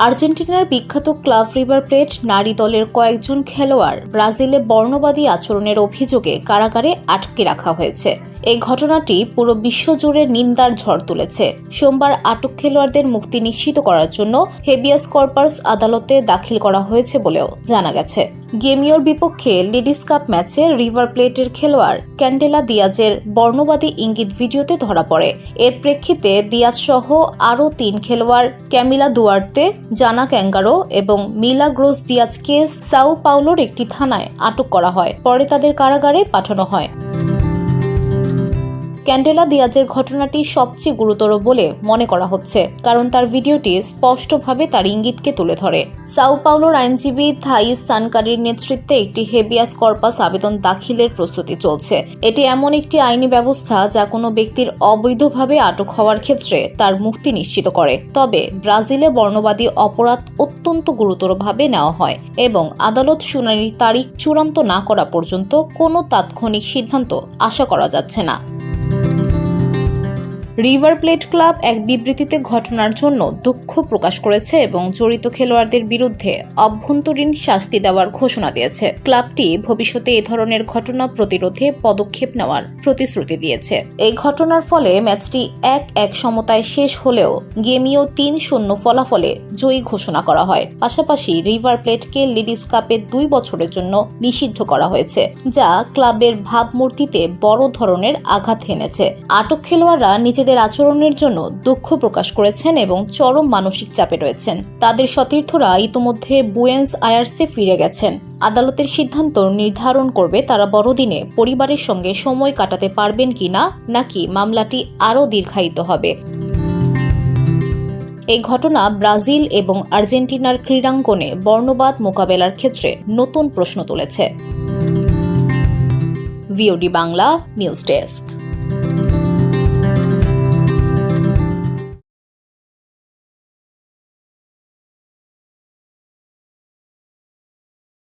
আর্জেন্টিনার বিখ্যাত club river plate নারী দলের কয়েকজন খেলোয়াড় ব্রাজিলে বর্ণবাদী আচরণের অভিযোগে কারাগারে আটকে রাখা হয়েছে। এই ঘটনাটি পুরো বিশ্বজুড়ে নিন্দার ঝড় তুলেছে। সোমবার আটক খেলোয়াড়দের মুক্তি নিশ্চিত করার জন্য হেবিয়াস কর্পাস আদালতে দাখিল করা হয়েছে বলেও জানা গেছে। গেমিওর বিপক্ষে লেডিস কাপ ম্যাচে রিভার প্লেটের খেলোয়াড় ক্যান্ডেলা দিয়াজের বর্ণবাদী ইঙ্গিত ভিডিওতে ধরা পড়ে। এর প্রেক্ষিতে দিয়াজ সহ আরও 3 খেলোয়াড় ক্যামিলা দুয়ার্তে, জানা ক্যাঙ্গারো এবং মিলাগ্রোস দিয়াজকে সাও পাউলোর একটি থানায় আটক করা হয়। পরে তাদের কারাগারে পাঠানো হয়। ক্যান্ডেলা দিয়াজের ঘটনাটি সবচেয়ে গুরুতর বলে মনে করা হচ্ছে, কারণ তার ভিডিওটি স্পষ্টভাবে তার ইঙ্গিতকে তুলে ধরে। সাও পাউলোর আইনজীবী থাইস সানকারির নেতৃত্বে একটি হেবিয়াস কর্পাস আবেদন দাখিলের প্রস্তুতি চলছে। এটি এমন একটি আইনি ব্যবস্থা যা কোনো ব্যক্তির অবৈধভাবে আটক হওয়ার ক্ষেত্রে তার মুক্তি নিশ্চিত করে। তবে ব্রাজিলে বর্ণবাদী অপরাধ অত্যন্ত গুরুতরভাবে নেওয়া হয় এবং আদালত শুনানির তারিখ চূড়ান্ত না করা পর্যন্ত কোনো তাৎক্ষণিক সিদ্ধান্ত আশা করা যাচ্ছে না। রিভার প্লেট ক্লাব এক বিবৃতিতে ঘটনার জন্য দুঃখ প্রকাশ করেছে এবং জড়িত খেলোয়াড়দের বিরুদ্ধে অভ্যন্তরীণ শাস্তি দেওয়ার ঘোষণা দিয়েছে। ক্লাবটি ভবিষ্যতে এ ধরনের ঘটনা প্রতিরোধে পদক্ষেপ নেওয়ার প্রতিশ্রুতি দিয়েছে। এই ঘটনার ফলে ম্যাচটি 1-1 সমতায় শেষ হলেও গেমিও 3-0 ফলাফলে জয়ী ঘোষণা করা হয়। পাশাপাশি রিভার প্লেটকে লেডিস কাপে 2 বছরের জন্য নিষিদ্ধ করা হয়েছে, যা ক্লাবের ভাবমূর্তিতে বড় ধরনের আঘাত এনেছে। আটক খেলোয়াড়রা নিজেদের আচরণের জন্য দুঃখ প্রকাশ করেছেন এবং চরম মানসিক চাপে রয়েছেন। তাদের সতীর্থরা ইতোমধ্যে বুয়েন্স আয়ার্সে ফিরে গেছেন। আদালতের সিদ্ধান্ত নির্ধারণ করবে তারা বড়দিনে পরিবারের সঙ্গে সময় কাটাতে পারবেন কিনা, নাকি মামলাটি আরও দীর্ঘায়িত হবে। এই ঘটনা ব্রাজিল এবং আর্জেন্টিনার ক্রীড়াঙ্গনে বর্ণবাদ মোকাবেলার ক্ষেত্রে নতুন প্রশ্ন তুলেছে। VOD Bangla news desk.